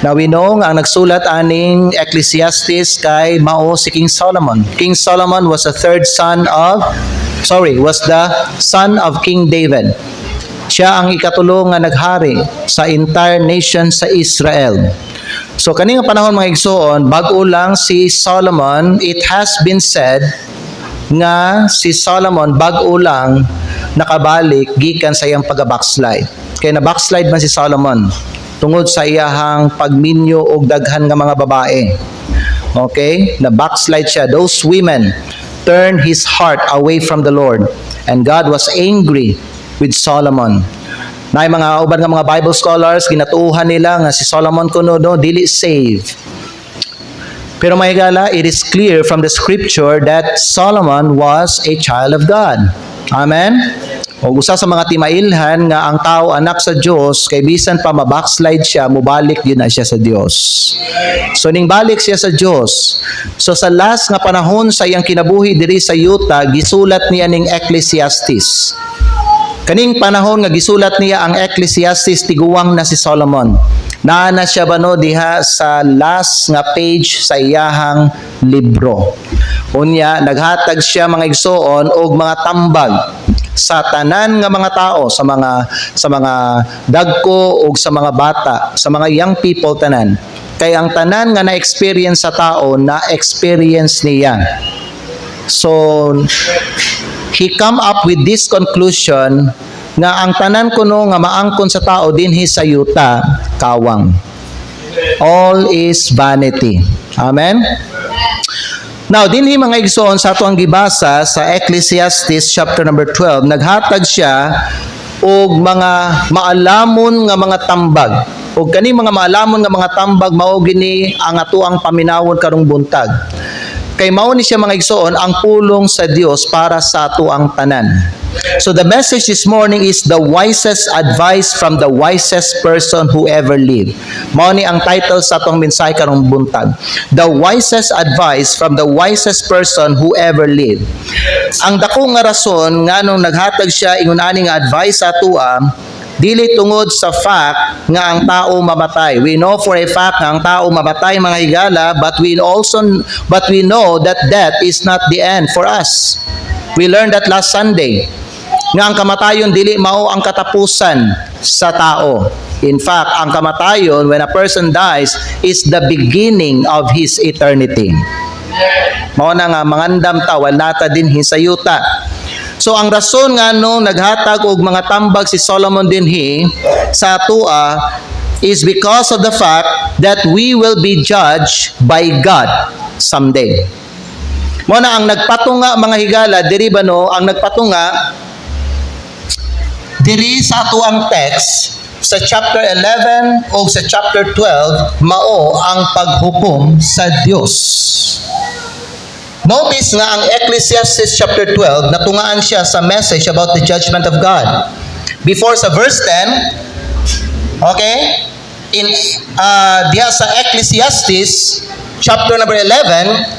Now we know nga ang nagsulat aning Ecclesiastes kay mao si King Solomon. King Solomon was the son of King David. Siya ang ikatulong nga naghari sa entire nation sa Israel. So kaning panahon mga igsoon, bag-o lang si Solomon, it has been said nga si Solomon bag-o lang nakabalik gikan sa iyang pag-backslide. Kaya na backslide man si Solomon tungod sa iyahang pagminyo og daghan nga mga babae. Okay? Na backslide siya. Those women turned his heart away from the Lord, and God was angry with Solomon. Na mga uban nga mga Bible scholars ginatuuhan nila nga si Solomon kuno dili save. Pero mahigala, it is clear from the scripture that Solomon was a child of God. Amen? O usa sa mga timailhan nga ang tao anak sa Dios kay bisan pa mabackslide siya, mubalik yun na siya sa Dios. So ning balik siya sa Dios. So sa last nga panahon sa iyang kinabuhi diri sa yuta, gisulat niya ning Ecclesiastes. Kaning panahon nga gisulat niya ang Ecclesiastes, tiguwang na si Solomon. Naa na siya diha sa last nga page sa iyahang libro. Unya naghatag siya mga igsoon og mga tambag sa tanan nga mga tao, sa mga dagko ug sa mga bata, sa mga young people tanan. Kay ang tanan nga na-experience sa tao, na-experience niya. So he come up with this conclusion nga ang tanan kuno nga maangkon sa tao dinhi sa yuta kawang. All is vanity. Amen. Now, dinhi mga igsoon sa ato ang gibasa sa Ecclesiastes chapter number 12, naghatag siya og mga maalamon nga mga tambag. Og kani mga maalamon nga mga tambag mao gini ang atoang paminawon karong buntag. Kay mao ni siya mga igsoon ang pulong sa Dios para sa atoang tanan. So the message this morning is the wisest advice from the wisest person who ever lived. Mao ni ang title sa atong mensahe karong buntag. The wisest advice from the wisest person who ever lived. Ang dako nga rason nganong naghatag siya ingon ani nga advice sa atoa, dili tungod sa fact nga ang tao mamatay. We know for a fact nga ang tao mamatay mga higala, but we know that death is not the end for us. We learned that last Sunday. Nga ang kamatayon dili mao ang katapusan sa tao. In fact, ang kamatayon when a person dies is the beginning of his eternity. Mao na nga mangandam ta wal nata dinhi sa yuta. So ang rason nga nung naghatag og mga tambag si Solomon dinhi sa atua is because of the fact that we will be judged by God someday. Mo na ang nagpatunga mga higala diri ang nagpatunga diri sa atuang text sa chapter 11 o sa chapter 12 mao ang paghukom sa Dios. Notice nga ang Ecclesiastes chapter 12 natungaan siya sa message about the judgment of God. Before sa verse 10, okay? In diha sa Ecclesiastes chapter number 11,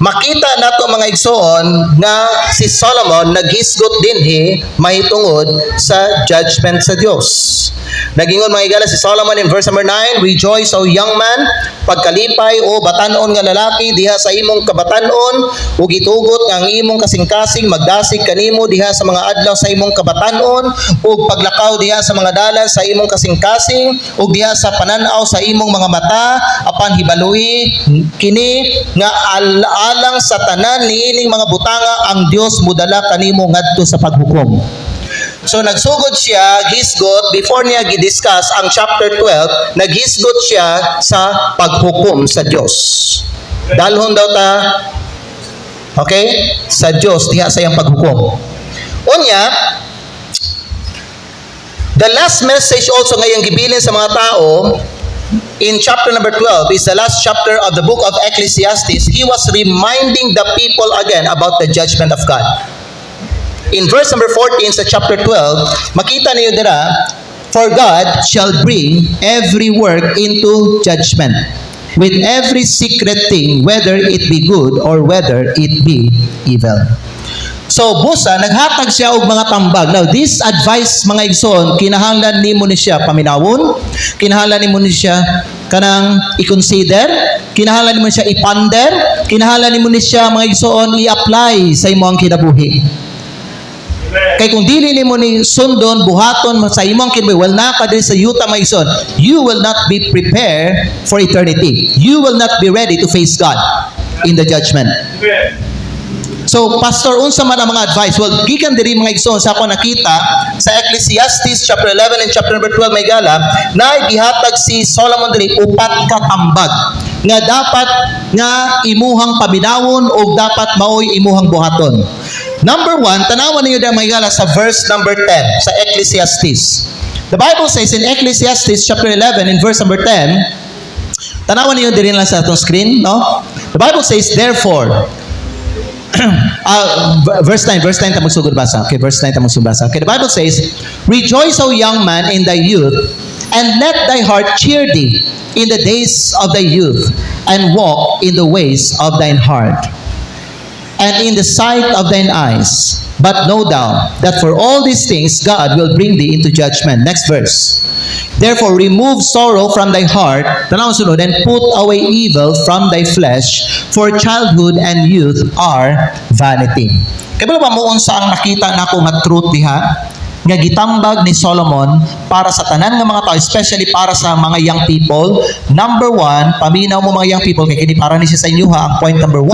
makita nato mga igsoon nga si Solomon naghisgot dinhi mahitungod sa judgment sa Dios. Nagingon mga igala si Solomon in verse number 9, "Rejoice, O young man, pagkalipay o batan-on nga lalaki diha sa imong kabatan-on, ug gitugot nga ang imong kasing-kasing magdasig kanimo diha sa mga adlaw sa imong kabatan-on, ug paglakaw diha sa mga dalan sa imong kasing-kasing, ug diha sa pananaw sa imong mga mata, apan hibalui kini nga alang sa tanan niining mga butanga ang Dios mudala kanimo ngadto sa paghukom." So nagsugod siya, hisgot, before niya gidiscuss ang chapter 12, naghisgot siya sa paghukom sa Dios. Dalhon daw ta, okay, sa Dios diha sa iyang paghukom. Unya, the last message also ngayong gibilin sa mga tao, in chapter number 12 is the last chapter of the book of Ecclesiastes. He was reminding the people again about the judgment of God. In verse number 14 sa chapter 12, makita niyo dira, "For God shall bring every work into judgment, with every secret thing, whether it be good or whether it be evil." So busa naghatag siya og mga tambag. Now this advice mga igsoon, kinahanglan nimo ni siya paminawon, kinahanglan nimo ni siya kanang i-consider, kinahanglan nimo siya i-ponder, kinahanglan nimo ni siya mga igsoon i-apply sa imong kinabuhi. Kay kung dili nimo ni sundon, buhaton sa imong kinabuhi, well na ka diri sa yuta mga igsoon, you will not be prepared for eternity. You will not be ready to face God in the judgment. So, Pastor, unsa man ang mga advice? Well, gikan diri mga igsoon sa ako nakita sa Ecclesiastes chapter 11 and chapter number 12 may gala, na gihatag si Solomon diri upat ka tambag nga dapat nga imuhang paminawon o dapat maoy imuhang buhaton. Number 1, tanawan niyo diri may gala sa verse number 10 sa Ecclesiastes. The Bible says in Ecclesiastes chapter 11 in verse number 10, tanawan niyo diri lang sa atong screen, no? The Bible says, therefore, verse 9 ta magsugod basa. Okay, verse 9 ta magsugod basa. Okay, the Bible says, rejoice, O young man, in thy youth, and let thy heart cheer thee in the days of thy youth, and walk in the ways of thine heart, and in the sight of thine eyes. But know thou that for all these things God will bring thee into judgment. Next verse. Therefore remove sorrow from thy heart, tanawon sunod, and put away evil from thy flesh, for childhood and youth are vanity. Kaya ba mo unsa ang nakita nako nga truth diha nga gitambag ni Solomon para sa tanan nga mga tao, especially para sa mga young people. Number 1, paminaw mo mga young people, kaya kini para ni siya sa inyo ha. Ang point number 1,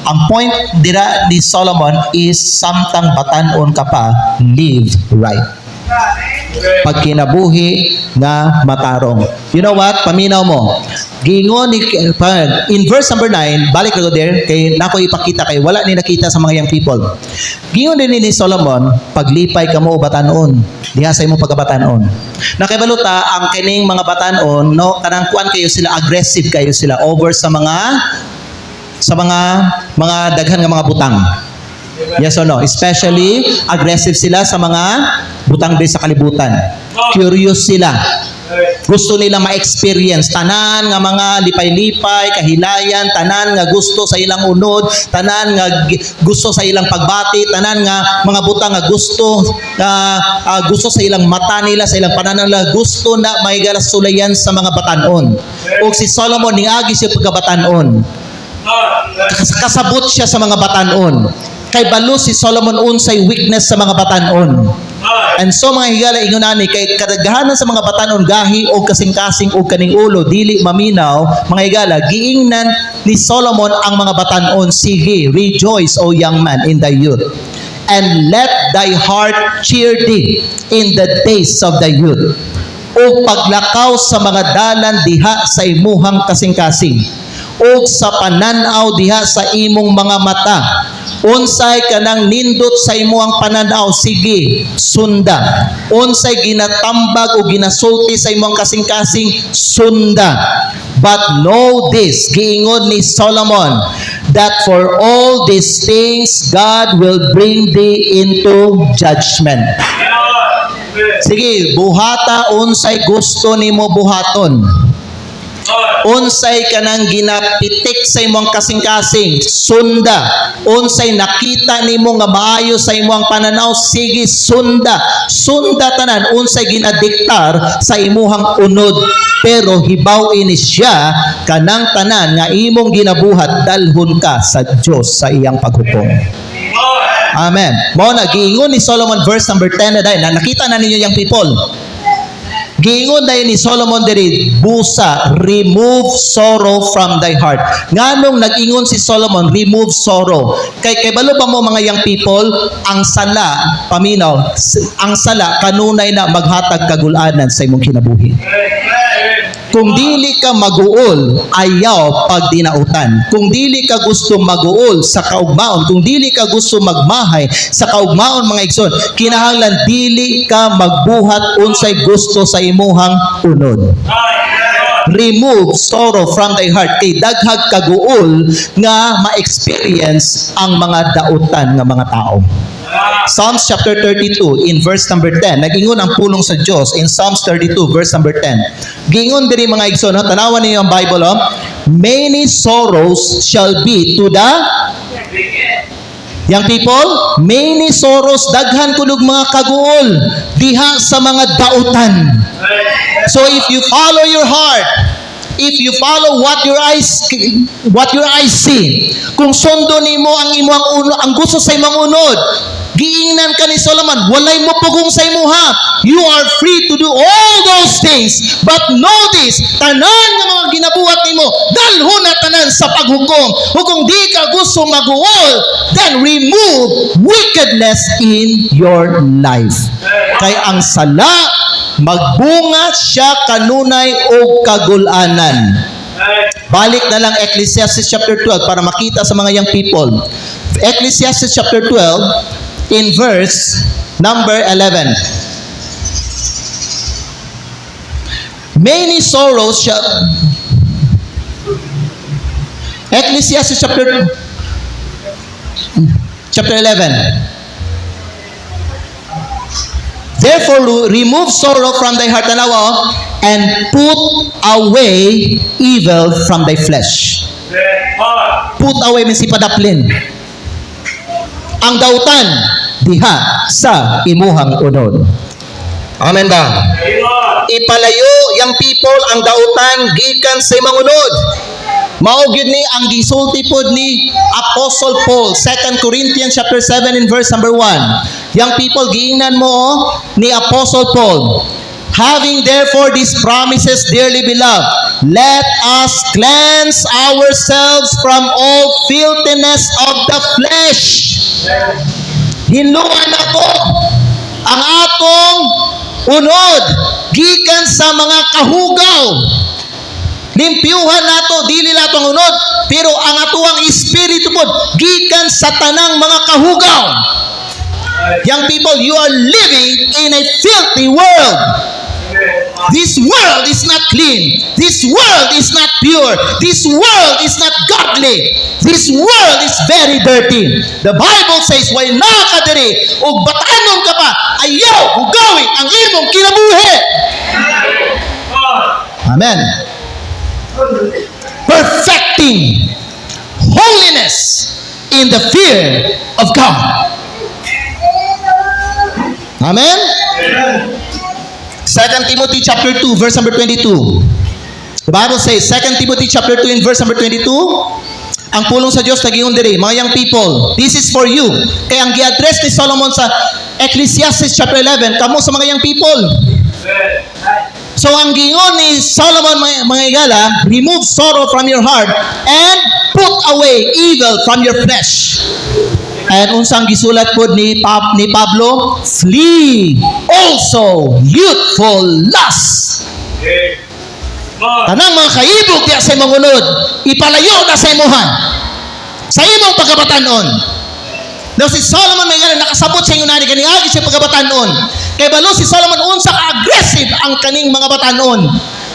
ang point dira ni Solomon is samtang batanon ka pa, live right. Pag kinabuhi nga matarong. You know what? Paminaw mo. Gingon ni in verse number 9, balik ko there kay nako ipakita kay wala ni nakita sa mga young people. Gingon din ni Solomon, paglipay kamo batanon, diha sa imong pagkabatanon. Nakibaluta ang kining mga batanon, no, kanang kuan kayo sila, aggressive kayo sila over sa mga daghan nga mga butang. Yes or no? Especially, aggressive sila sa mga butang din sa kalibutan. Curious sila. Gusto nila ma-experience. Tanan nga mga lipay-lipay, kahilayan, tanan nga gusto sa ilang unod, tanan nga gusto sa ilang pagbati, tanan nga mga butang nga gusto sa ilang mata nila, sa ilang pananaw nila, gusto na mahigala sulayan sa mga batanon. O si Solomon, niagi siya pagkabatanon. Kasabot siya sa mga batanon. Kay balo si Solomon unsay weakness sa mga batanon. And so mga higala ingunani kay kadaghanan sa mga batanon gahi o kasing-kasing o kaning ulo dili maminaw, mga higala giingnan ni Solomon ang mga batanon. Sige, rejoice, O young man, in thy youth, and let thy heart cheer thee in the days of thy youth. O paglakaw sa mga dalan diha sa imuhang kasing-kasing, o sa pananaw diha sa imong mga mata. Unsay kanang nindot sa imuhang pananaw, sige, sunda. Unsay ginatambag o ginasulti sa imuhang kasing-kasing, sunda. But know this, giingon ni Solomon, that for all these things God will bring thee into judgment. Sige, buhata unsay gusto nimo buhaton. Unsay kanang ginapitik sa imong kasing-kasing, sunda. Unsay nakita nimo nga maayo sa imong pananaw, sige, sunda. Sunda tanan unsay ginadiktar sa imuhang unod, pero hibaw ini siya kanang tanan nga imong ginabuhat, dalhon ka sa Dios sa iyang paghukom. Amen. Mao na giingon ni Solomon verse number 10 na dahil nakita na ninyo yung people. Giingon dahil ni Solomon diri, busa, remove sorrow from thy heart. Nganong nag-ingon si Solomon, remove sorrow. Kay balo pa mo mga young people, ang sala, paminaw, ang sala kanunay na maghatag kagulanan sa imong kinabuhi. Kung dili ka mag-uol, ayaw pag dinautan. Kung dili ka gusto mag-uol sa kaugmaon, kung dili ka gusto magmahay sa kaugmaon mga igsoon, kinahanglan dili ka magbuhat unsay gusto sa imuhang unod. Remove sorrow from thy heart, kay daghag kaguol nga ma-experience ang mga dautan nga mga tao. Psalms chapter 32 in verse number 10, nag-ingon ang pulong sa Diyos in Psalms 32 verse number 10. Gingon diri mga igsoon, tanawan niyo ang Bible, many sorrows shall be to the young people, many sorrows, daghan kunog mga kaguol diha sa mga dautan. So if you follow your heart, if you follow what your eyes see, kung sundo nimo ang gusto sa imong unod, giingnan ka ni Solomon, walay mo pugong sa imuha. You are free to do all those things. But know this, tanan nga mga ginabuhat nimo, dalhon na tanan sa paghukom. O kung di ka gusto mag-uol, then remove wickedness in your life. Kay ang sala, magbunga siya kanunay o kagulanan. Balik na lang Ecclesiastes chapter 12 para makita sa mga young people. Ecclesiastes chapter 12 in verse number 11. Many sorrows shall... Ecclesiastes chapter 11. Therefore, remove sorrow from thy heart, tanawa, and put away evil from thy flesh. Put away means ipadaplin. Ang dautan, diha sa imuhang unod. Amen ba? Ipalayo yang people ang dautan gikan sa imong unod. Mao gyud ni ang gisulti pod ni Apostle Paul, 2 Corinthians chapter 7 in verse number 1. Young people, giingnan mo ni Apostle Paul. Having therefore these promises, dearly beloved, let us cleanse ourselves from all filthiness of the flesh. Hinluan ako ang atong unod gikan sa mga kahugaw. Limpyuhan nato dili nato ang unod, pero ang atuang espiritu pod gikan sa tanang mga kahugaw. Young people, you are living in a filthy world. This world is not clean. This world is not pure. This world is not godly. This world is very dirty. The Bible says, "Way na ka diri ug batanon ka pa, ayaw hugawi ang imong kinabuhi." Amen. Perfecting holiness in the fear of God. Amen? 2 Timothy chapter 2 verse number 22. The Bible says, 2 Timothy chapter 2 in verse number 22, ang pulong sa Diyos nagingon diri, mga young people, this is for you. Kaya ang gi-address ni Solomon sa Ecclesiastes chapter 11, kamo sa mga young people. So ang gingon ni Solomon, mga igala, remove sorrow from your heart and put away evil from your flesh. And unsang gisulat pod ni Pablo, flee also youthful lust. Tanang mga kaibog diya sa imong unod, ipalayo na sa imuhan. Sa imong pagkabatanon. Daw si Solomon may nga nakasabot sa inyo na kani agi sa pagkabatanon. Kay balo si Solomon unsa ka aggressive ang kaning mga batanon.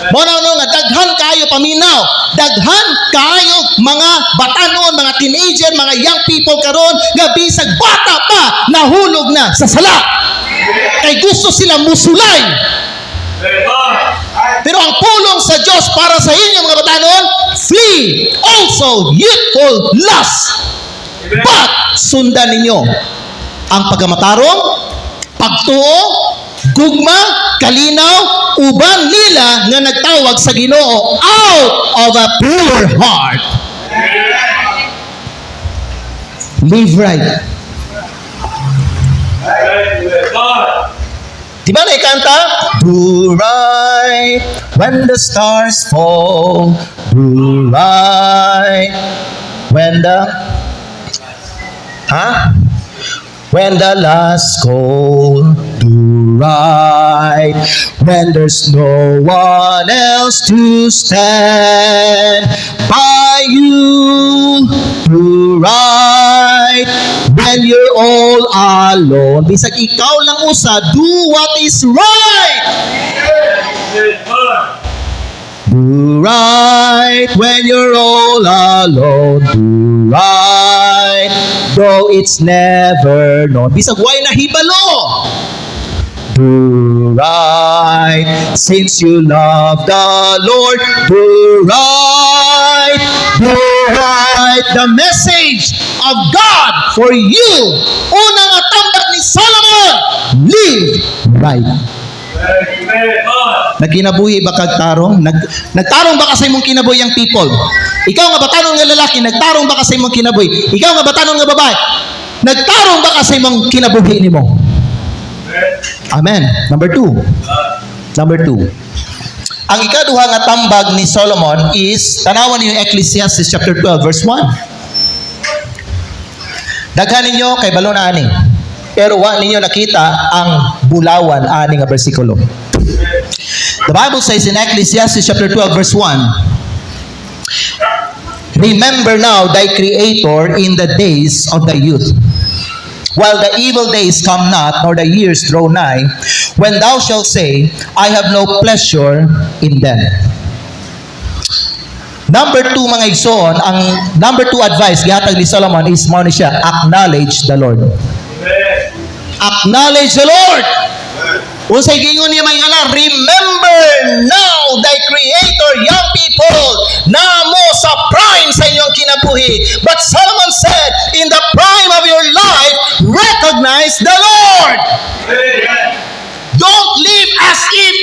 Mo na nga daghan kayo paminaw, daghan kayo mga batanon, mga teenager, mga young people karon nga bisag bata pa nahulog na sa sala. Kay gusto sila musulay. Pero ang pulong sa Diyos para sa inyo mga batanon, flee also youthful lust. But sundan ninyo ang pagamatarong, pagtuo, gugma, kalinaw, uban nila nga nagtawag sa Ginoo out of a pure heart. Live right. Di ba naikanta? Do right when the stars fall. Do right when the... When the last call, do right. When there's no one else to stand by you, do right. When you're all alone, bisag ikaw lang usa, do what is right. Do right when you're all alone. Do right, though it's never known. Bisag way na hibalo. Do right, since you love the Lord. Do right, do right. The message of God for you. Unang atambak ni Solomon, live right. Nagkinabuhi ba kag tarong? Nagtarong ba ka sa imong kinabuhi ang people? Ikaw nga batanon nga lalaki, nagtarong ba ka sa imong kinabuhi? Ikaw nga batanon nga babae, nagtarong ba ka sa imong kinabuhi nimo? Amen. Number 2. Ang ikaduha nga tambag ni Solomon is, tanawan niyo yung Ecclesiastes chapter 12 verse 1. Daghan ninyo kay balon ani, pero wa ninyo nakita ang bulawan ani nga bersikulo. The Bible says in Ecclesiastes chapter 12 verse 1, remember now thy Creator in the days of thy youth, while the evil days come not, nor the years draw nigh, when thou shalt say, I have no pleasure in them. Number 2, mga igsoon, ang number 2 advice gihatag ni Solomon is mao ni siya, acknowledge the Lord. Acknowledge the Lord. Unsay gingon niya may ngala, remember now thy Creator, young people, namo sa prime sa inyong kinabuhi. But Solomon said, in the prime of your life, recognize the Lord. Don't live as if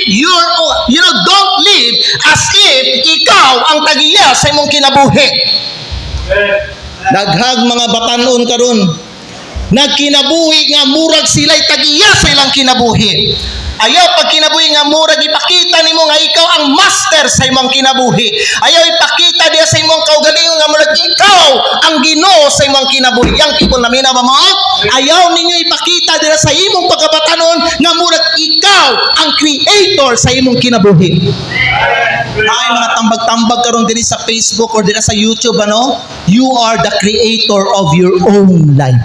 don't live as if ikaw ang tagiya sa imong kinabuhi. Daghag mga batanon karon, nagkinabuhi nga murag sila'y tagiya sa ilang kinabuhi. Ayaw pag kinabuhi nga murag ipakita nimo nga ikaw ang master sa imong kinabuhi. Ayaw ipakita diya sa imong kaugalingon nga murag ikaw ang Ginoo sa imong kinabuhi. Yang people na mina ba mo? Ayaw ninyo ipakita diya sa imong pagkabatanon nga murag ikaw ang creator sa imong kinabuhi. Ay mga tambag-tambag karon diri sa Facebook or diri sa YouTube ano? You are the creator of your own life.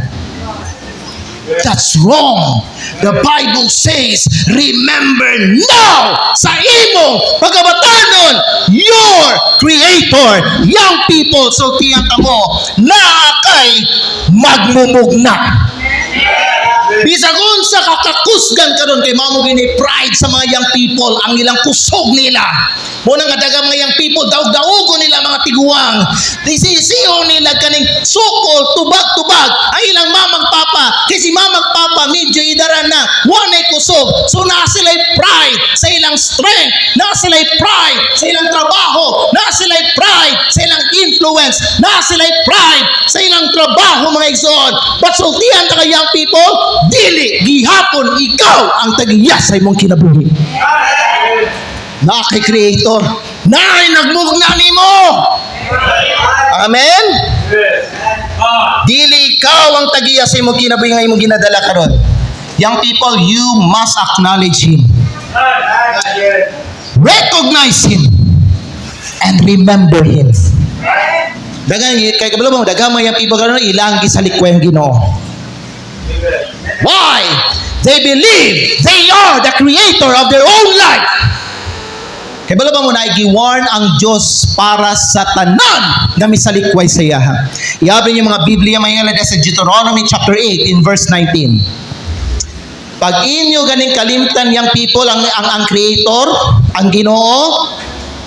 That's wrong. The Bible says, remember now sa imong pagkabatanon, your creator, young people. So tiyan ta mo, na kay magmumugna. Bisag unsa kakakusgan karon kay mamo gini pride sa mga young people, ang ilang kusog nila. Muna nga dagang mga young people, daog-daogo nila mga tiguang. Disisiyo nila kaning sukol, tubag-tubag, ang ilang mamang papa. Kasi mamang papa, medyo idaran na, wanay kusog. So na sila'y pride sa ilang strength, na sila'y pride sa ilang trabaho, na sila'y pride sa ilang influence, na sila'y pride sa ilang trabaho mga igsoon. But sultihan ka young people, dili, gihapon, ikaw ang tagiya sa imong kinabuhi. Na kay Creator, na ay nagmugna nimo. Amen? Dili ikaw ang tagiya sa imong kinabuhi nga imong ginadala karon. Young people, you must acknowledge Him. Recognize Him. And remember Him. Dagan, kay kabalo mo, dagan mga young people karon ilang gisalikwen Ginoo. Why? They believe they are the creator of their own life. Kaya bala ba mo na i-warn ang Diyos para sa tanan na misalikway sa iyaha. Iabin yung mga Biblia may ngalada sa Deuteronomy chapter 8 in verse 19. Pag inyo ganing kalimtan yung people, ang creator, ang Ginoo,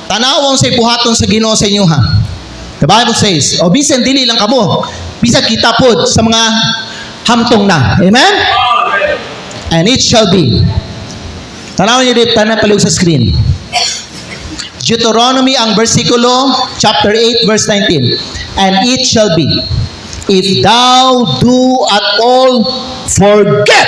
tanawang sa buhaton sa Ginoo sa inyo ha. The Bible says, o bisan dili lang kamo, bisan kita pod sa mga hamtong na. Amen? And it shall be. Tanawin niyo dito, tanan paliw sa screen. Deuteronomy ang versikulo chapter 8 verse 19. And it shall be, if thou do at all forget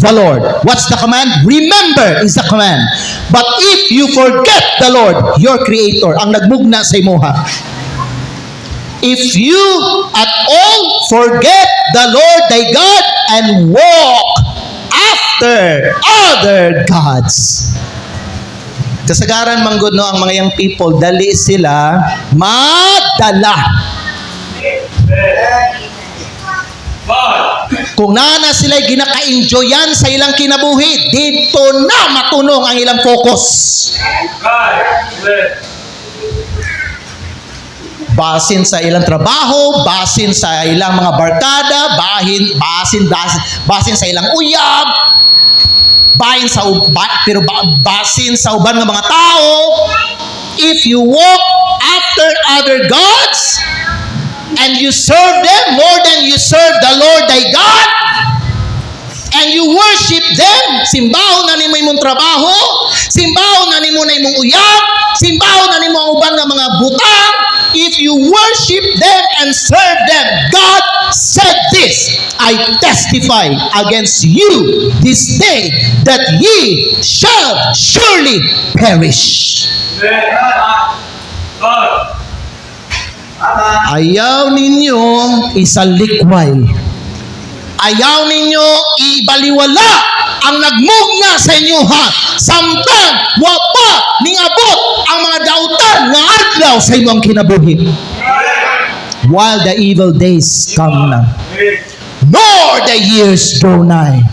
the Lord. What's the command? Remember is the command. But if you forget the Lord, your creator, ang nagmugna sa imuha. If you at all forget the Lord thy God and walk after other gods. Kasagaran manggod no ang mga young people, dali sila madala. Kung nana sila ginaka-enjoyan sa ilang kinabuhi, dito na matunong ang ilang focus. Basin sa ilang trabaho, basin sa ilang mga barkada, basin sa ilang uyab, basin sa uban ng mga tao. If you walk after other gods and you serve them more than you serve the Lord thy God, and you worship them, simbaho na nimo imong trabaho, simbaho na nimo na imong uyab, simbaho na nimo ang uban nga mga butang, if you worship them and serve them, God said this, I testify against you this day that ye shall surely perish. Ayaw ninyo isalikway. Ayaw ninyo ibaliwala ang nagmugna sa inyo ha. Samtang wapa ningabot ang mga dautan nga adlaw sa imong kinabuhi. While the evil days come na, nor the years draw nigh.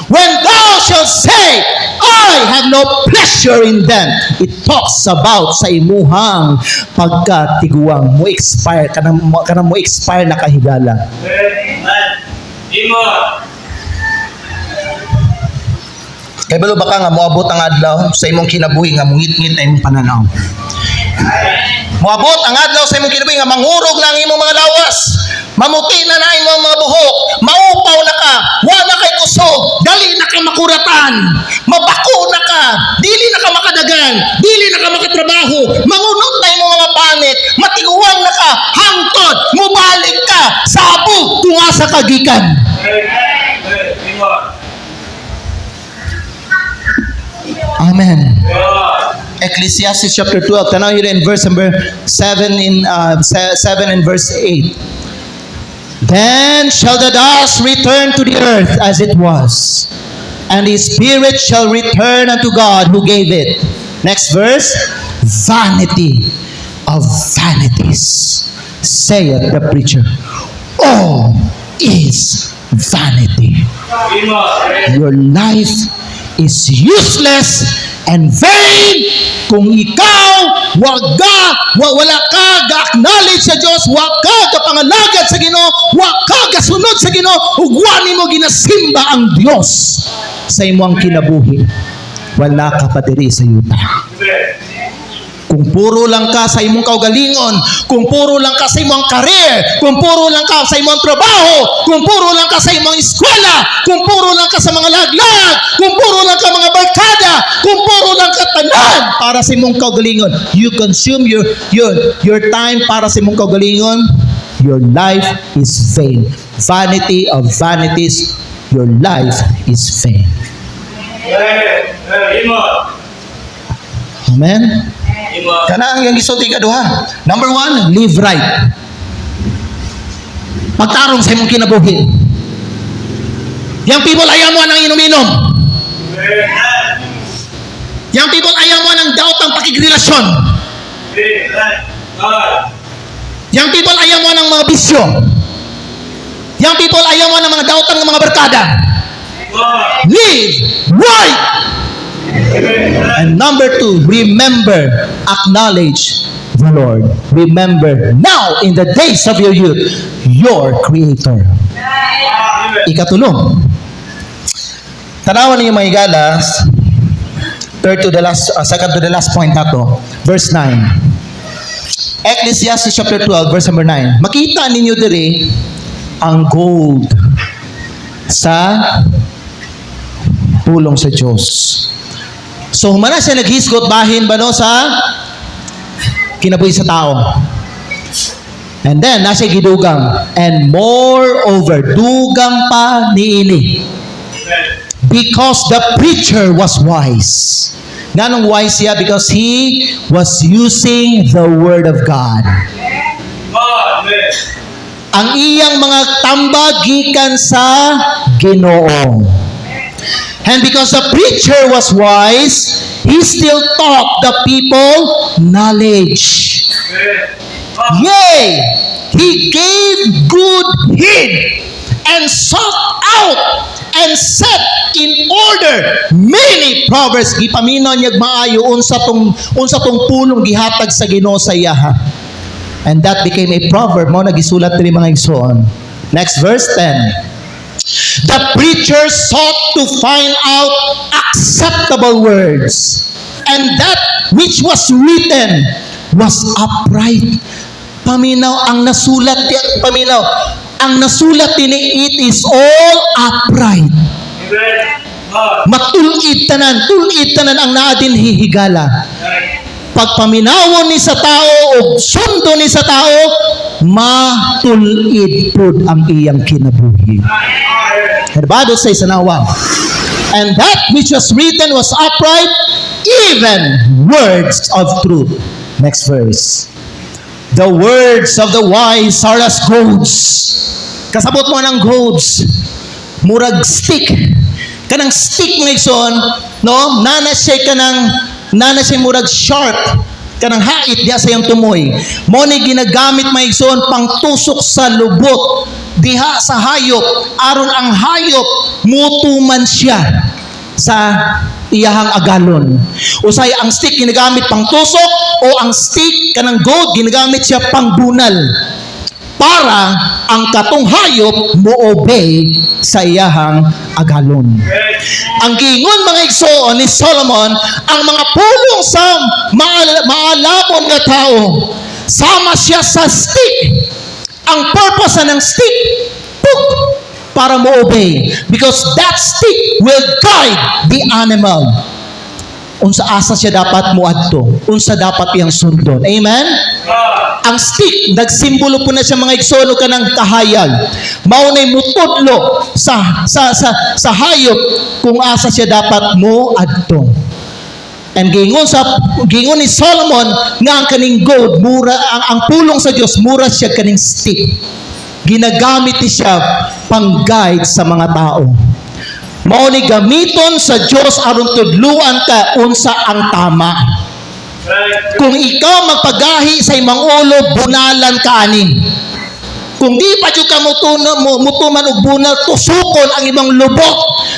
When thou shalt say, I have no pleasure in them. It talks about sa imuhang pagkatiguang mo expire kanang mo expire na kahigala. Kay balo baka nga moabot ang adlaw sa imong kinabuhi nga mungit-ngit na imong pananaw. Moabot ang adlaw sa imong kinabuhi nga mangurog na ang imong mga lawas. Mamuti na na imong mga buhok, maupaw na ka, wala kay kusog, dali na ka makuratan, mabako na ka, dili na ka makadagan, dili na ka makatrabaho, mangunot na imong mga panit, matiguan na ka, hangtod, mubalik ka, sabog, tunga sa kagikan. Amen. Ecclesiastes chapter 12, tanaw yun in verse number 7 and verse 8. Then shall the dust return to the earth as it was, and his spirit shall return unto God who gave it. Next verse, vanity of vanities, saith the preacher. All is vanity. Your life is useless and vain kung ikaw wala ka ga-acknowledge sa Dios, wa ka kapangalagad sa Ginoo, wa ka gasunod sa Ginoo, ug wa nimo ginasimba ang Dios sa imong kinabuhi. Wala ka pa diri sa yuta. Kung puro lang ka sa imong kaugalingon, kung puro lang ka sa imong career, kung puro lang ka sa imong trabaho, kung puro lang ka sa imong eskwela, kung puro lang ka sa mga laglag, kung puro lang ka mga barkada, kung puro lang ka tanan para sa imong kaugalingon, you consume your time para sa imong kaugalingon, your life is vain. Vanity of vanities, your life is vain. Amen. Kana ang gisulti kaduha. Number 1, live right. Pagtarong sa imong kinabuhi. Young people, ayaw mo nang inom-inom. Young people, ayaw mo nang daotang pakigrelasyon. Young people, ayaw mo ng mga bisyo. Young people, ayaw mo ng mga daotang ng mga barkada. Live right. And number 2, remember, acknowledge the Lord. Remember now in the days of your youth, your Creator. Ikatulong. Tanawan niyo mga igalas, second to the last point nato, verse 9. Ecclesiastes chapter 12, verse number 9. Makita ninyo diri ang gold sa pulong sa Diyos. So, humana siya naghisgot bahin ba no sa kinabuhi sa tao. And then, nasa gidugang. And moreover, dugang pa niini. Because the preacher was wise. Ganong wise siya? Because he was using the word of God. Ang iyang mga tambag gikan sa Ginoo. And because the preacher was wise, he still taught the people knowledge. Yea, he gave good heed and sought out and set in order many proverbs. Gipaminaw niya maayo unsa tong pulong gihatag sa Ginoo sa iyaha. And that became a proverb mo nagisulat diri mga igsoon. Next verse 10. The preacher sought to find out acceptable words, and that which was written was upright. Paminaw ang nasulat, paminaw ang nasulat ini, it is all upright. Matulid tanan ang naa din hihigala. Pagpaminawon ni sa tao o sundo ni sa tao, matulid pod ang iyang kinabuhi. The Bible says in 1, and that which was written was upright, even words of truth. Next verse. The words of the wise are as goads. Kasabot mo ng goads. Murag stick. Kanang stick mga igsoon, no? Nana siya murag sharp. Kanang hait diya sa iyang tumoy. Mo ni ginagamit mga igsoon pangtusok sa lubot diha sa hayop aron ang hayop mutuman siya sa iyahang agalon. Usay ang stick ginagamit pang tusok o ang stick kanang goat ginagamit siya pang bunal para ang katong hayop mo-obey sa iyahang agalon. Ang giingon mga igsoon ni Solomon, ang mga pulong sa maalabon nga tao, sama siya sa stick. Ang purpose ng stick, para mo-obey. Because that stick will guide the animal. Unsa asa siya dapat muadto, unsa dapat iyang sundon. Amen? Ang stick, nagsimbolo po na siya mga igsoon kanang kahayag. Maunay mutudlo sa hayop kung asa siya dapat muadto. And gingon ni Solomon nga ang kaning goat mura ang pulong sa Dios mura siya kaning stick. Ginagamit ni siya pang guide sa mga tao. Mao ni gamiton sa Dios aron tudluan ka unsa ang tama. Kung ikaw magpagahi sa imong ulo, bunalan ka ani. Kung di pa jud ka mutuman og bunal, tusukon ang imong lubot.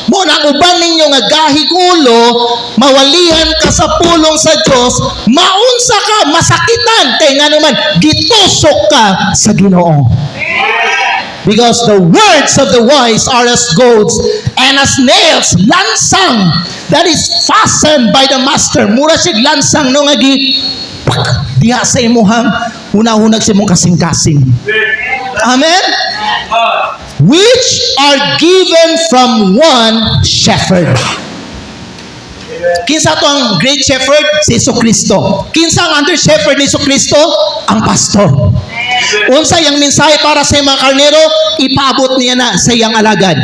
Mo nang uban ninyo nga gahig ulo, mawalihan ka sa pulong sa Dios, maunsa ka masakitan kay nganuman gitusok ka sa Ginoo. Because the words of the wise are as goads and as nails, lansang that is fastened by the master. Mura siya lansang no nga diha sa imuhang hunahunag sa imong kasing-kasing. Amen? Which are given from one shepherd. Kinsa to ang great shepherd? Si Jesucristo. Kinsa ang under shepherd ni Jesucristo? Ang pastor. Unsa yang mensahe para sa mga karnero, ipaabot niya na sa iyang alagad.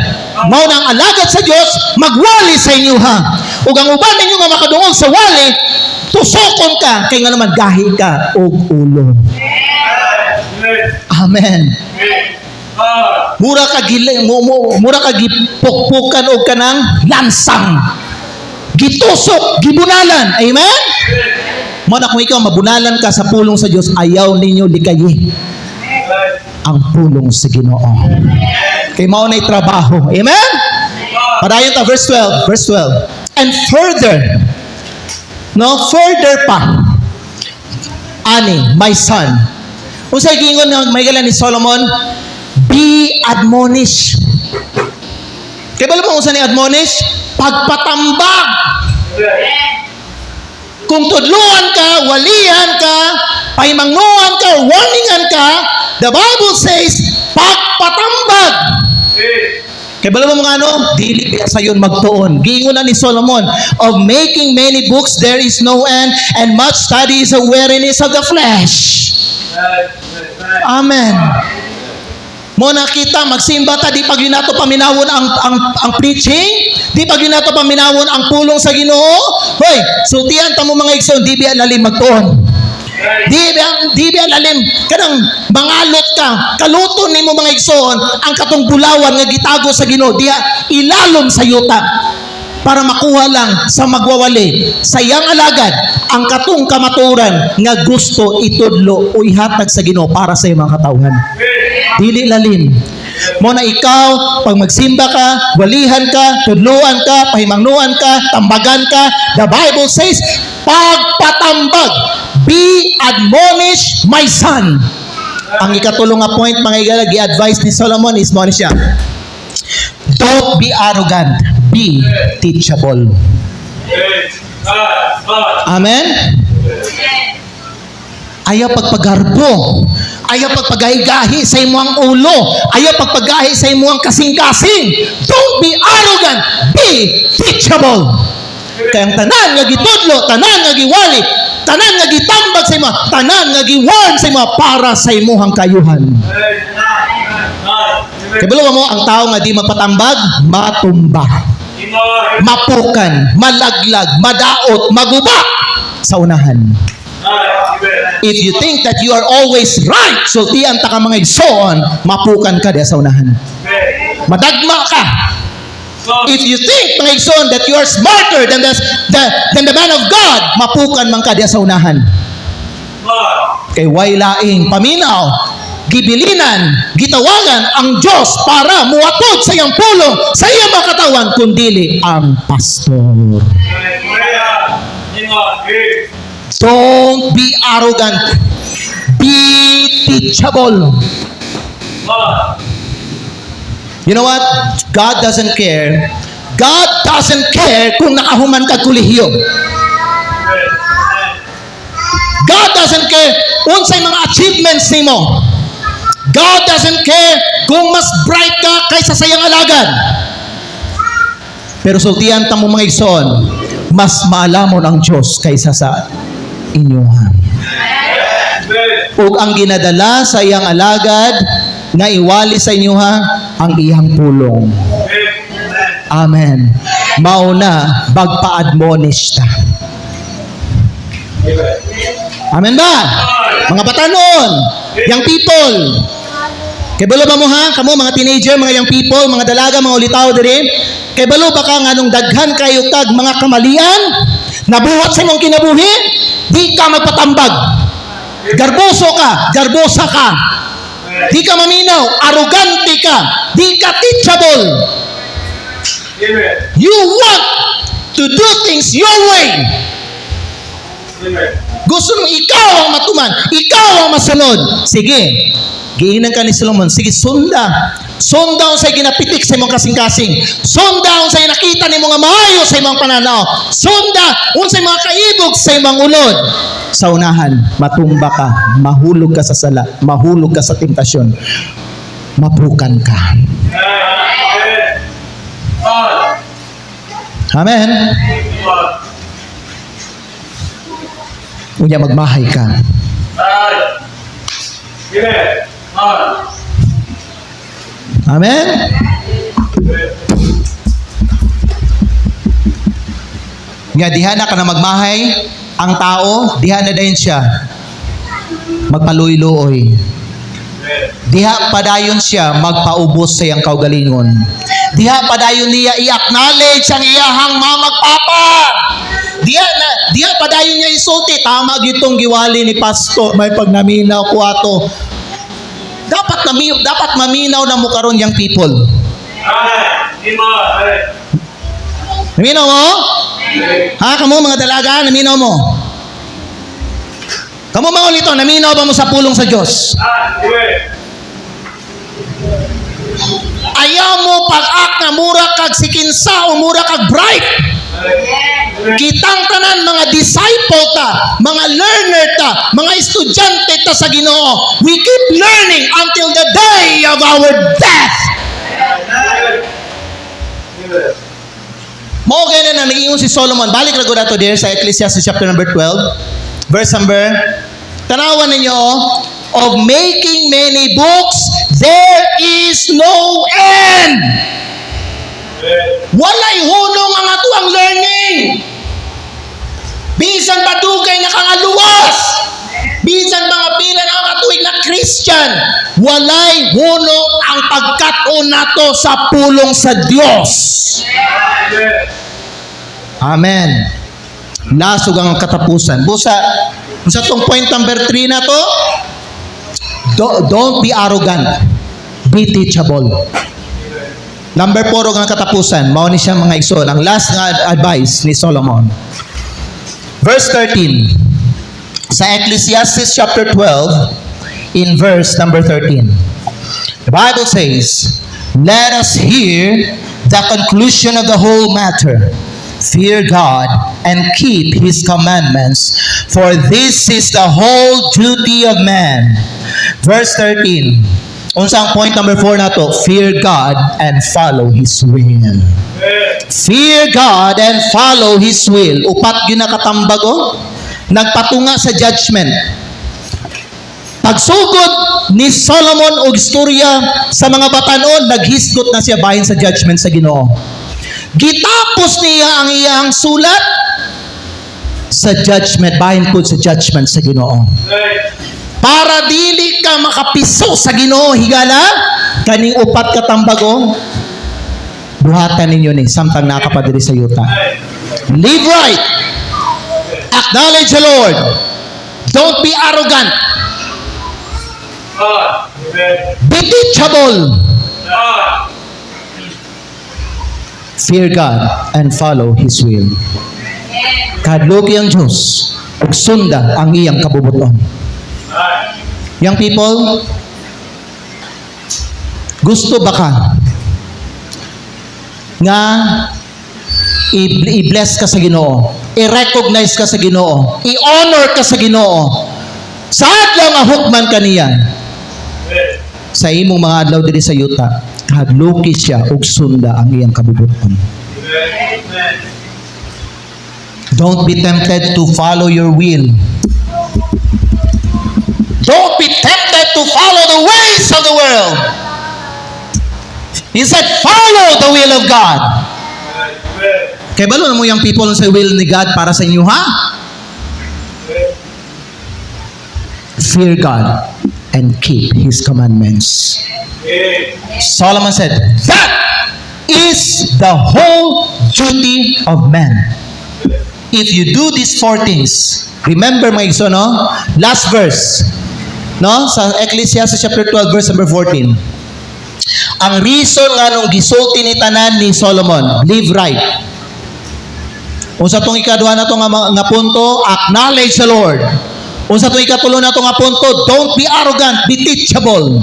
Mao na ang alagad sa Dios magwali sa inyo ha. Ug ang uban ninyo nga makadungog sa wali, tusokon ka kay nga naman gahi ka og ulo. Amen. Mura ka gipukpukan og kanang lansang. Gitusok, gibunalan. Amen? Muna kung ikaw mabunalan ka sa pulong sa Diyos, ayaw ninyo likayi ang pulong sa Ginoo. Kay mao na'y trabaho. Amen? Padayon ta, verse 12. Verse 12. And further pa, ani, my son. Unsay gingon nga may galan ni Solomon, be admonished. Kaya ba mo unsa ni admonish? Pagpatambag. Kung tudluan ka, walihan ka, pahimangnuan ka, warningan ka, the Bible says, pagpatambag. Kaya bala mo mga dili sa yun magtuon. Giingon na ni Solomon, of making many books there is no end, and much study is a weariness of the flesh. Amen. Mo nakita magsimba ta di pag nato paminawon ang preaching, di pag nato paminawon ang pulong sa Ginoo. Hoy, sultian ta mo mga igsoon, di biya lalim magtuon. Di biya lalim kanang mangalot ka, kaluton nimo mga igsoon ang katong bulawan nga gitago sa Ginoo, diha ilalom sa yuta para makuha lang sa magwawali sa iyang alagad ang katong kamaturan nga gusto itudlo o ihatag sa Ginoo para sa iyang mga katawhan. Dili lalim. Mo na ikaw, pag magsimba ka, walihan ka, tudluan ka, pahimangnuan ka, tambagan ka, the Bible says, pagpatambag, be admonished, my son. Ang ikatulong nga point, mga igala, gi-advise ni Solomon is mo siya. Don't be arrogant, be teachable. Amen? Ayaw pagpagarbo. Ayaw pagpagahi-gahi sa imo ang ulo. Ayaw pagpagahi sa imo ang kasing-kasing. Don't be arrogant. Be teachable. Kaya ang tanan nga gitudlo, tanan nga giwali, tanan nga gitambag sa imo, tanan nga giwarn sa imo para sa imuhang kayuhan. Kabalo mo, ang tao nga di magpatambag, matumba, mapukan, malaglag, madaot, maguba sa unahan. If you think that you are always right, sultian ta ka mga igsoon, mapukan ka diya sa unahan. Madagma ka. If you think, mga igsoon, that you are smarter than the man of God, mapukan man ka diya sa unahan. Kay way laing paminaw, gibilinan, gitawagan ang Diyos para muwatod sa iyang pulong, sa iyang mga katawan, kundili ang pastor. Don't be arrogant. Be teachable. You know what? God doesn't care. God doesn't care kung nakahuman ka kolehiyo. God doesn't care unsay mga achievements nimo. God doesn't care kung mas bright ka kaysa sa iyang alagad. Pero sultian ta mo mga igsoon, mas maalamon ang Diyos kaysa sa inyuha. Ug ang ginadala sa iyang alagad nga iwali sa inyuha ang iyang pulong. Amen. Mauna bagpa-admonish ta. Amen ba? Mga batanon, young people. Kay balo ba mo ha? Kamo mga teenager, mga young people, mga dalaga, mga ulitaw diri. Kay balo ba ka nganong daghan kayo kag mga kamalian? Nabuhat sa imong kinabuhi? Di ka magpatambag. Garboso ka, garbosa ka. Di ka maminaw, arrogante ka. Di ka teachable. You want to do things your way. Gusto mo ikaw ang matuman, ikaw ang masunod. Sige, giinan ka ni Solomon. Sige, sunda. Sunda sa ginapitik sa imong kasing-kasing. Sunda sa nakita ni mga maayo sa imong pananaw. Sunda sa mga kaibog sa imong ulod. Sa unahan, matumba ka, mahulog ka sa sala, mahulog ka sa tentasyon, mapukan ka. Amen. Unya magmahay ka. Amen. Nga diha na ka na magmahay ang tao, diha na din siya magpaluy-luoy. Diha padayon siya magpaubos sa iyang kaugalingon. Diha padayon niya i-acknowledge ang iyahang mamagpapa. Diha padayon niya isulti, tama gitong giwali ni pastor, may pagnaminaw ko ato. Dapat maminaw na mo karon yang people. Naminaw mo? Ha, kamo mga dalaga, naminaw mo? Kamo mga ulito, naminaw ba mo sa pulong sa Diyos? Ayaw mo pag-act na mura kag sikinsa o mura kag bright. Kitang tanan mga disciple ta, mga learner ta, mga estudyante ta sa Ginoo. We keep learning until the day of our death. Mao gani na nag-ingon si Solomon. Balik ra gud ato there sa Ecclesiastes chapter number 12, verse number. Tanawan ninyo, of making many books, there is no end. Walay hunong ang ato ang learning. Bisan badugay na kangaluwas. Bisan mga pila na katuig na Christian, walay hunong ang pagkat-on nato sa pulong sa Dios. Amen. Nasug ang katapusan. Busa tong point number 3 na to, don't be arrogant. Be teachable. Number 4 ang katapusan. Mao ni siya mga igsoon. Ang last nga advice ni Solomon. Verse 13. Sa Ecclesiastes chapter 12, in verse number 13. The Bible says, "Let us hear the conclusion of the whole matter. Fear God and keep His commandments, for this is the whole duty of man. Verse 13. Unsa ang point number 4 nato? Fear God and follow His will. Fear God and follow His will. Upat yun nakatambag o. Nagpatunga sa judgment. Pagsugod ni Solomon og istorya sa mga batanon, naghisgot na siya bahin sa judgment sa Ginoo. Gitapos niya ang iyang sulat sa judgment, bahin po sa judgment sa Ginoo. Para dili ka makapiso sa Ginoo higala, kaning upat ka tambago, buhatan ninyo ni samtang nakapadiri sa yuta. Live right. Acknowledge the Lord. Don't be arrogant. Be teachable. Fear God and follow His will. Kadlogi ang Diyos ug sunda ang iyang kabubuton. Young people, gusto ba ka nga i-bless ka sa Ginoo, i-recognize ka sa Ginoo, i-honor ka sa Ginoo? Saad lang ahukman kaniya sa imong mga adlaw diri sa yuta, kadloki siya ug sunda ang iyang kabubuton. Don't be tempted to follow your will. Don't be tempted to follow the ways of the world. He said, follow the will of God. Kaya balo na mo yung people sa will ni God para sa inyo, ha? Fear God and keep His commandments. Solomon said, that is the whole duty of man. If you do these 4 things, remember mga igso, no? Last verse, no? Sa Ecclesiastes chapter 12, verse number 14. Ang reason nga nung gisulti ni tanan ni Solomon, live right. Unsa tong ikaduha na to nga punto, acknowledge the Lord. Unsa tong ikatulo na to nga punto, don't be arrogant, be teachable.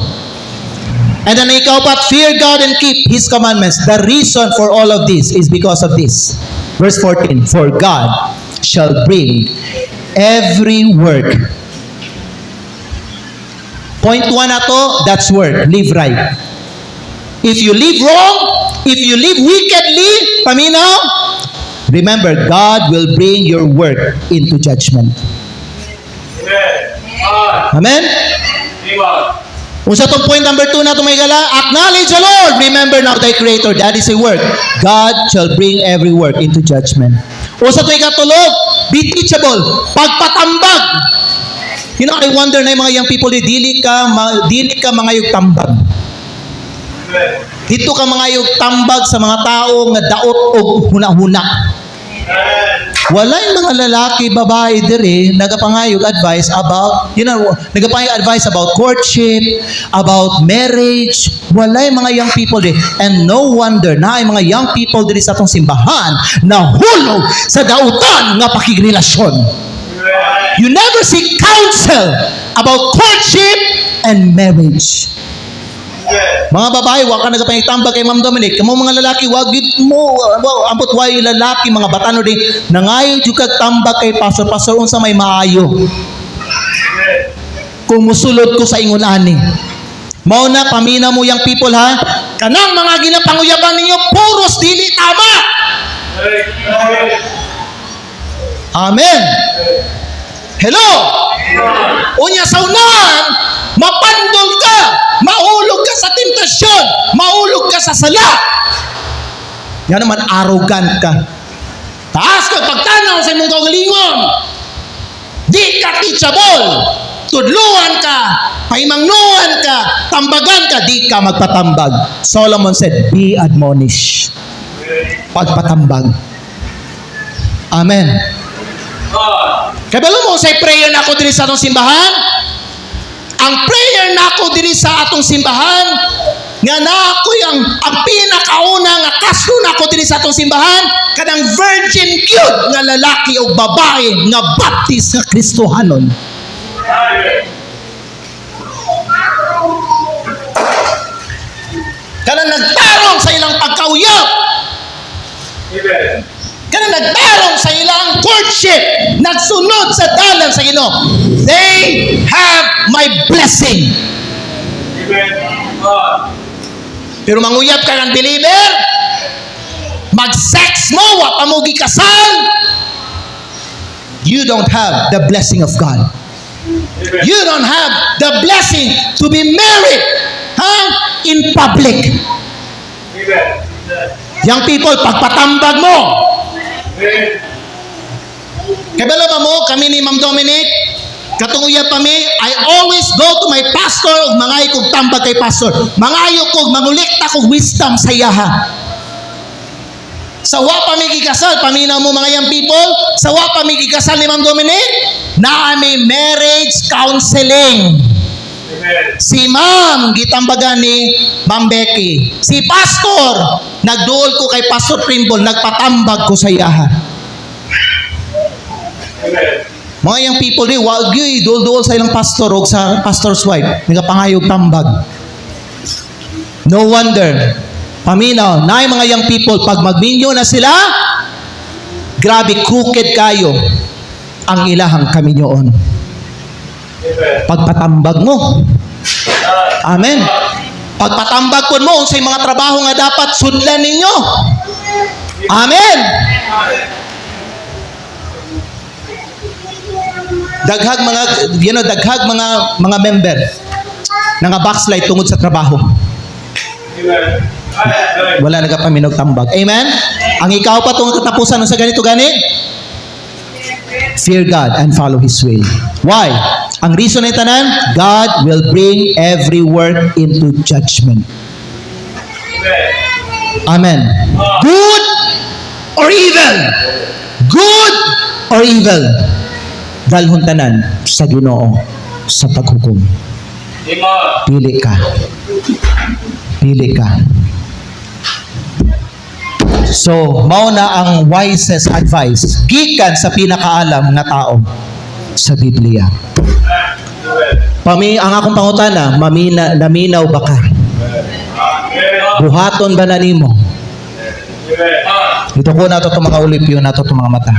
And then ikaw pat, fear God and keep His commandments. The reason for all of this is because of this. Verse 14, for God shall bring every work. Point 1 na to, that's work. Live right. If you live wrong, if you live wickedly, paminaw, remember, God will bring your work into judgment. Amen? Unsa tong point number 2 na to may gala, acknowledge the Lord. Remember now thy Creator. That is a work. God shall bring every work into judgment. Unsa to ikatulog, be teachable. Pagpatambag. You know, I wonder na yung mga young people, dili ka mga yung tambag. Dito ka mga yung tambag sa mga tao nga daot o huna-huna. Walay mga lalaki, babae diri nagapangayog advice about, nagapangayog advice about courtship, about marriage. Walay mga young people diri. And no wonder na ay mga young people diri sa atong simbahan na hulog sa dautan nga pakigrelasyon. You never see counsel about courtship and marriage. Mga babae, wag ka nagapangitambag kay Ma'am Dominic. Kamo mga lalaki, wag mo, ambot way lalaki, mga batano din, nangayo jud kag tambag kay pastor unsa may maayo. Kung musulod ko sa ingon ani. Mao na pamina mo yang people, ha. Kanang mga ginapanguyabang ninyo puros dili tama. Amen. Hello. Unya sa unahan, mapandol ka, mahulog ka sa tentasyon, mahulog ka sa sala. Yan naman, arrogant ka. Taas ka pagtanaw sa imong kaugalingon. Di ka teachable. Tudluan ka, pahimangnuan ka, tambagan ka, di ka magpatambag. Solomon said, be admonished. Pagpatambag. Amen. Kabalo mo say prayer na ako diri sa atong simbahan. Ang prayer na ako diri sa atong simbahan nga na ako ang pinakauna nga kasno na ako diri sa atong simbahan kanang virgin cute nga lalaki o babae nga baptist nga Kristohanon. Kanang nagtarong sa ilang pagkauyab. Kanang nagtarong sa ilang nag-lordship, nagsunod sa dalan sa Ginoo, they have my blessing. Pero manguyab ka ng believer, mag-sex mo, wa pa mo gikasal, you don't have the blessing of God. You don't have the blessing to be married in public. Young people, pagpatambag mo. Kabalo ba mo, kami ni Ma'am Dominic, katunguyan pa mi, I always go to my pastor ug mangayo kog tambag kay pastor. Mangayo kog mangulikta kog wisdom sa iyaha. Sa wa pa mi gikasal, paminaw mo mga young people, sa wa pa mi gikasal ni Ma'am Dominic, naa may marriage counseling. Si Ma'am gitambagan ni Ma'am Becky. Si pastor, nagduol ko kay Pastor Trimble, nagpatambag ko sa iyaha. Mga young people ni, wag gyud duol-duol sa ilang pastor o sa pastor's wife, nagapangayog tambag. No wonder, paminaw, na mga young people, pag magminyo na sila, grabe crooked kayo ang ilahang kaminyoon. Pagpatambag mo. Amen. Pagpatambag po mo sa mga trabaho nga dapat sudlan ninyo. Amen. Daghag mga member nga backslide tungod sa trabaho. Wala nagapaminog tambag. Amen. Ang ikaw pa tungod katapusan sa ganito gani, fear God and follow His way. Why? Ang reason ay tanan, God will bring every work into judgment. Amen. Good or evil? Good or evil? Dalhon tanan sa Ginoo sa paghukom. Pili ka. Pili ka. So, mao na ang wisest advice gikan sa pinakaalam nga tao sa Biblia. Ang akong pangutana, naminaw ba ka? Buhaton ba na nimo? Ito ko na to mga ulipyo na to mga mata.